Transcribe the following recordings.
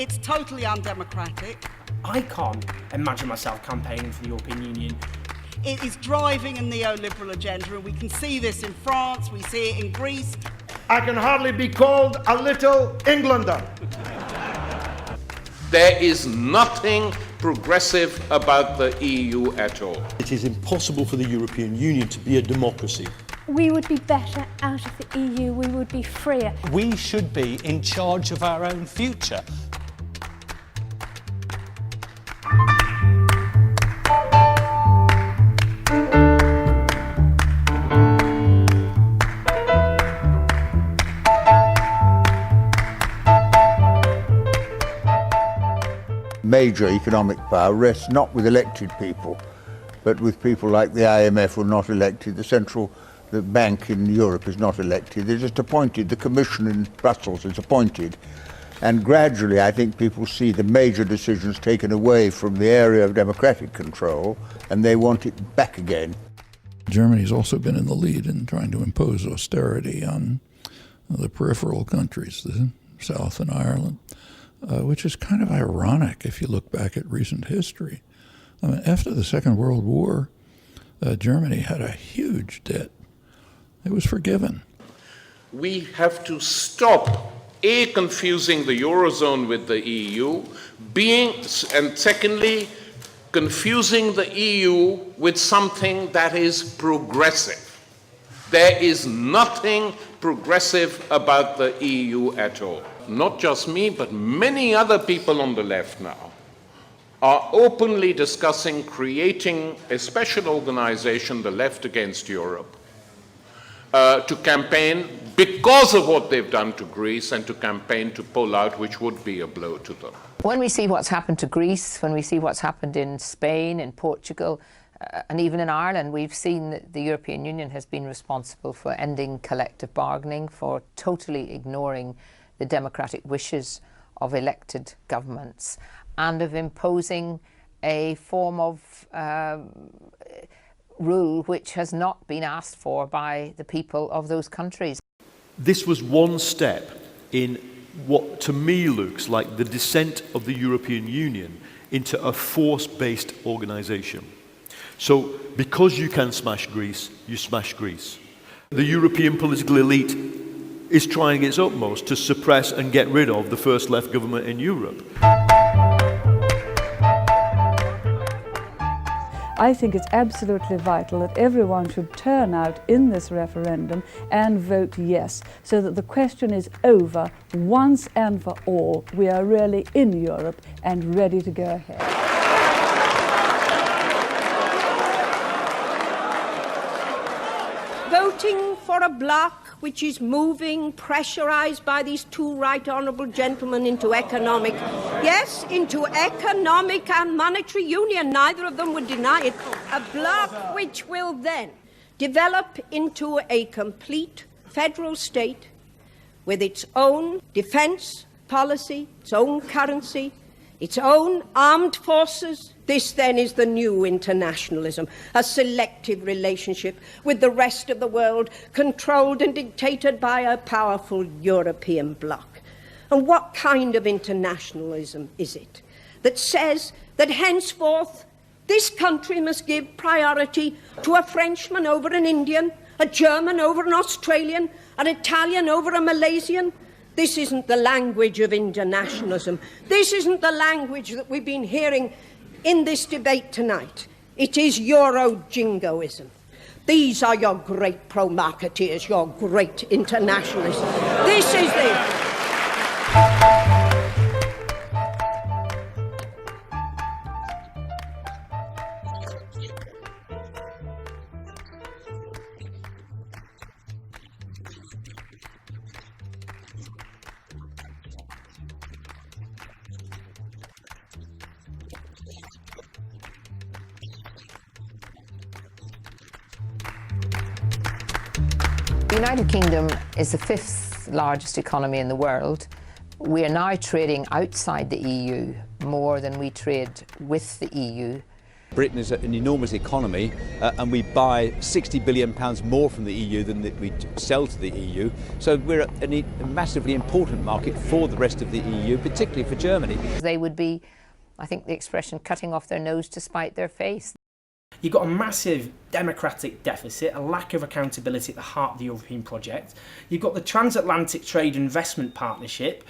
It's totally undemocratic. I can't imagine myself campaigning for the European Union. It is driving a neoliberal agenda, and we can see this in France, we see it in Greece. I can hardly be called a little Englander. There is nothing progressive about the EU at all. It is impossible for the European Union to be a democracy. We would be better out of the EU, we would be freer. We should be in charge of our own future. Major economic power rests not with elected people, but with people like the IMF who are not elected. The bank in Europe is not elected. They're just appointed. The Commission in Brussels is appointed. And gradually, I think people see the major decisions taken away from the area of democratic control, and they want it back again. Germany's also been in the lead in trying to impose austerity on the peripheral countries, the South and Ireland. Which is kind of ironic if you look back at recent history. I mean, after the Second World War, Germany had a huge debt. It was forgiven. We have to stop, A, confusing the Eurozone with the EU, and secondly, confusing the EU with something that is progressive. There is nothing progressive about the EU at all. Not just me, but many other people on the left now are openly discussing creating a special organization, the Left Against Europe, to campaign because of what they've done to Greece and to campaign to pull out, which would be a blow to them. When we see what's happened to Greece, when we see what's happened in Spain, in Portugal, and even in Ireland, we've seen that the European Union has been responsible for ending collective bargaining, for totally ignoring the democratic wishes of elected governments, and of imposing a form of rule which has not been asked for by the people of those countries. This was one step in what to me looks like the descent of the European Union into a force-based organization. So, because you can smash Greece, you smash Greece. The European political elite is trying its utmost to suppress and get rid of the first left government in Europe. I think it's absolutely vital that everyone should turn out in this referendum and vote yes, so that the question is over once and for all. We are really in Europe and ready to go ahead. Voting for a bloc which is moving, pressurised by these two right honourable gentlemen into economic and monetary union. Neither of them would deny it. A bloc which will then develop into a complete federal state with its own defence policy, its own currency, its own armed forces. This then is the new internationalism, a selective relationship with the rest of the world, controlled and dictated by a powerful European bloc. And what kind of internationalism is it that says that henceforth this country must give priority to a Frenchman over an Indian, a German over an Australian, an Italian over a Malaysian? This isn't the language of internationalism. This isn't the language that we've been hearing in this debate tonight. It is Euro-jingoism. These are your great pro-marketeers, your great internationalists. This is the... The United Kingdom is the fifth largest economy in the world. We are now trading outside the EU more than we trade with the EU. Britain is an enormous economy and we buy £60 billion more from the EU than we sell to the EU. So we're a massively important market for the rest of the EU, particularly for Germany. They would be, I think the expression, cutting off their nose to spite their face. You've got a massive democratic deficit, a lack of accountability at the heart of the European project. You've got the Transatlantic Trade and Investment Partnership,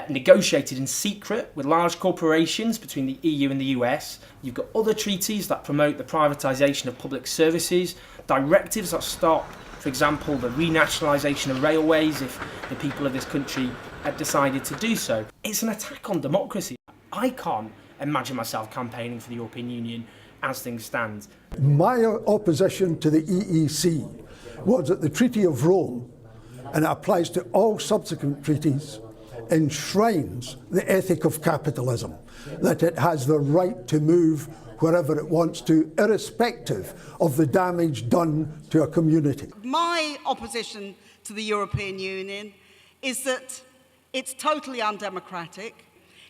negotiated in secret with large corporations between the EU and the US. You've got other treaties that promote the privatisation of public services, directives that stop, for example, the renationalisation of railways if the people of this country had decided to do so. It's an attack on democracy. I can't imagine myself campaigning for the European Union as things stand. My opposition to the EEC was that the Treaty of Rome, and it applies to all subsequent treaties, enshrines the ethic of capitalism, that it has the right to move wherever it wants to, irrespective of the damage done to a community. My opposition to the European Union is that it's totally undemocratic.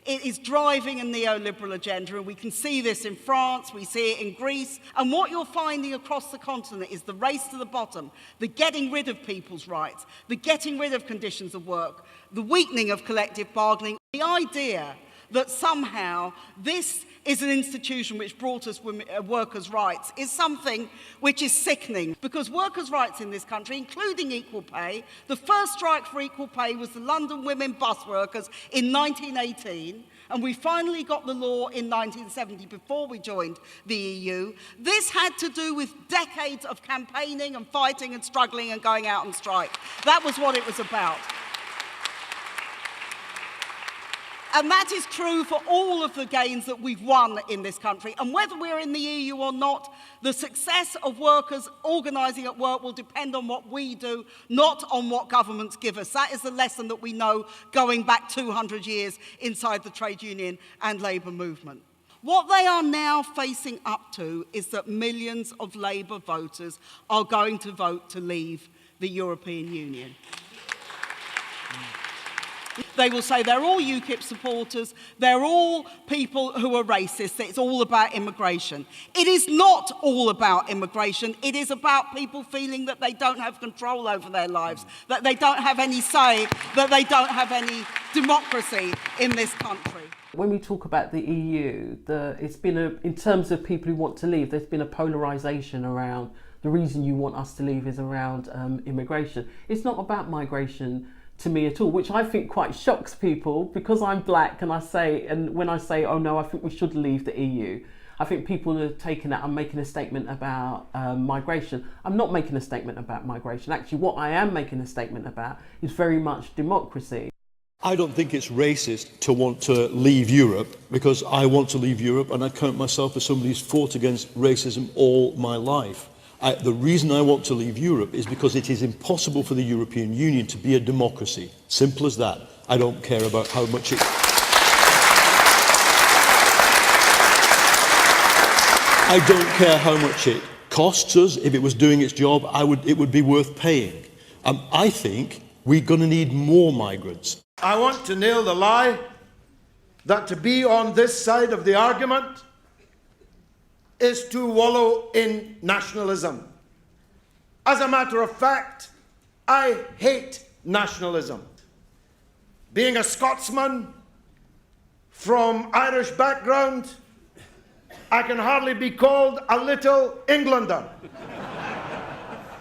It is driving a neoliberal agenda, and we can see this in France, we see it in Greece. And what you're finding across the continent is the race to the bottom, the getting rid of people's rights, the getting rid of conditions of work, the weakening of collective bargaining. The idea that somehow this is an institution which brought us workers' rights is something which is sickening, because workers' rights in this country, including equal pay, the first strike for equal pay was the London women bus workers in 1918, and we finally got the law in 1970 before we joined the EU. This had to do with decades of campaigning and fighting and struggling and going out on strike. That was what it was about. And that is true for all of the gains that we've won in this country. And whether we're in the EU or not, the success of workers organising at work will depend on what we do, not on what governments give us. That is the lesson that we know going back 200 years inside the trade union and labour movement. What they are now facing up to is that millions of Labour voters are going to vote to leave the European Union. They will say they're all UKIP supporters, they're all people who are racist, it's all about immigration. It is not all about immigration, it is about people feeling that they don't have control over their lives, that they don't have any say, that they don't have any democracy in this country. When we talk about the EU, it's been in terms of people who want to leave, there's been a polarisation around the reason you want us to leave is around immigration. It's not about migration to me at all, which I think quite shocks people because I'm black and when I say, oh no, I think we should leave the EU, I think people are taking that I'm making a statement about migration. I'm not making a statement about migration. Actually, what I am making a statement about is very much democracy. I don't think it's racist to want to leave Europe, because I want to leave Europe and I count myself as somebody who's fought against racism all my life. The reason I want to leave Europe is because it is impossible for the European Union to be a democracy. Simple as that. I don't care about how much it... I don't care how much it costs us. If it was doing its job, it would be worth paying. I think we're going to need more migrants. I want to nail the lie that to be on this side of the argument is to wallow in nationalism. As a matter of fact, I hate nationalism. Being a Scotsman from Irish background, I can hardly be called a little Englander.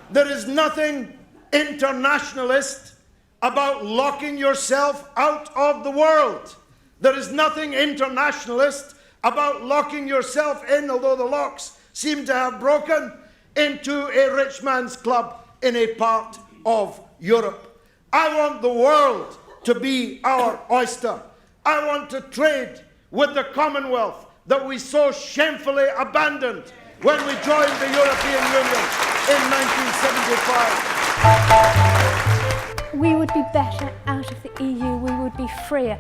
There is nothing internationalist about locking yourself out of the world. There is nothing internationalist about locking yourself in, although the locks seem to have broken, into a rich man's club in a part of Europe. I want the world to be our oyster. I want to trade with the Commonwealth that we so shamefully abandoned when we joined the European Union in 1975. We would be better out of the EU, we would be freer.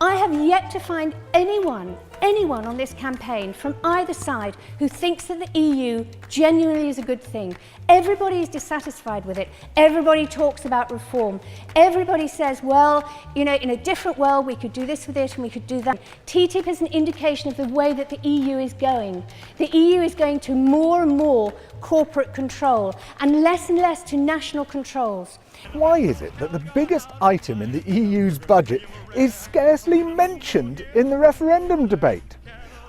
I have yet to find anyone anyone on this campaign from either side who thinks that the EU genuinely is a good thing. Everybody is dissatisfied with it. Everybody talks about reform. Everybody says, well, you know, in a different world we could do this with it and we could do that. TTIP is an indication of the way that the EU is going. The EU is going to more and more corporate control and less to national controls. Why is it that the biggest item in the EU's budget is scarcely mentioned in the referendum debate?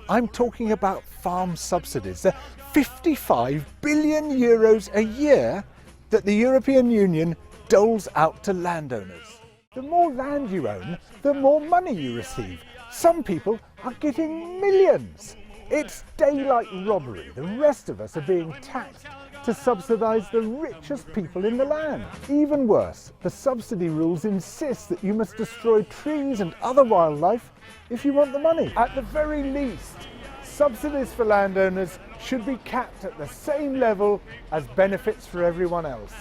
I'm talking about farm subsidies. They're 55 billion euros a year that the European Union doles out to landowners. The more land you own, the more money you receive. Some people are getting millions. It's daylight robbery. The rest of us are being taxed to subsidise the richest people in the land. Even worse, the subsidy rules insist that you must destroy trees and other wildlife if you want the money. At the very least, subsidies for landowners should be capped at the same level as benefits for everyone else.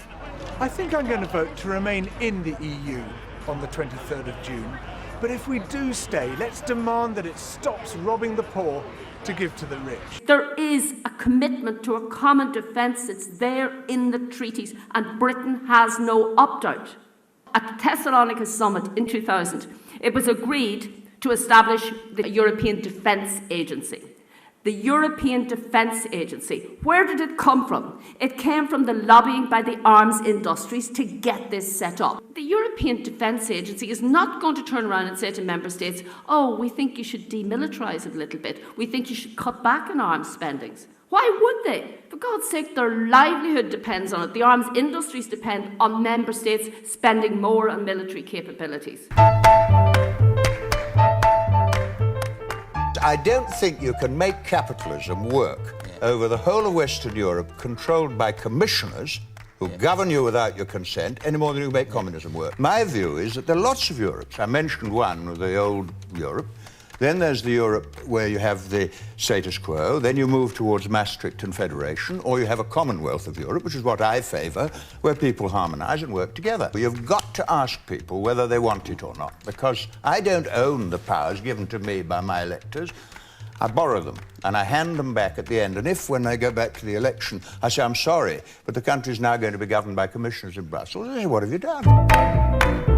I think I'm going to vote to remain in the EU on the 23rd of June. But if we do stay, let's demand that it stops robbing the poor to give to the rich. There is a commitment to a common defence. It's there in the treaties, and Britain has no opt-out. At the Thessalonica summit in 2000, it was agreed to establish the European Defence Agency. The European Defence Agency. Where did it come from? It came from the lobbying by the arms industries to get this set up. The European Defence Agency is not going to turn around and say to member states, oh, we think you should demilitarise it a little bit. We think you should cut back on arms spendings. Why would they? For God's sake, their livelihood depends on it. The arms industries depend on member states spending more on military capabilities. I don't think you can make capitalism work over the whole of Western Europe controlled by commissioners who govern you without your consent any more than you make communism work. My view is that there are lots of Europes. I mentioned one, the old Europe. Then there's the Europe where you have the status quo. Then you move towards Maastricht and Federation, or you have a Commonwealth of Europe, which is what I favour, where people harmonise and work together. You've got to ask people whether they want it or not, because I don't own the powers given to me by my electors. I borrow them, and I hand them back at the end. And if, when they go back to the election, I say, I'm sorry, but the country's now going to be governed by commissioners in Brussels, I say, what have you done?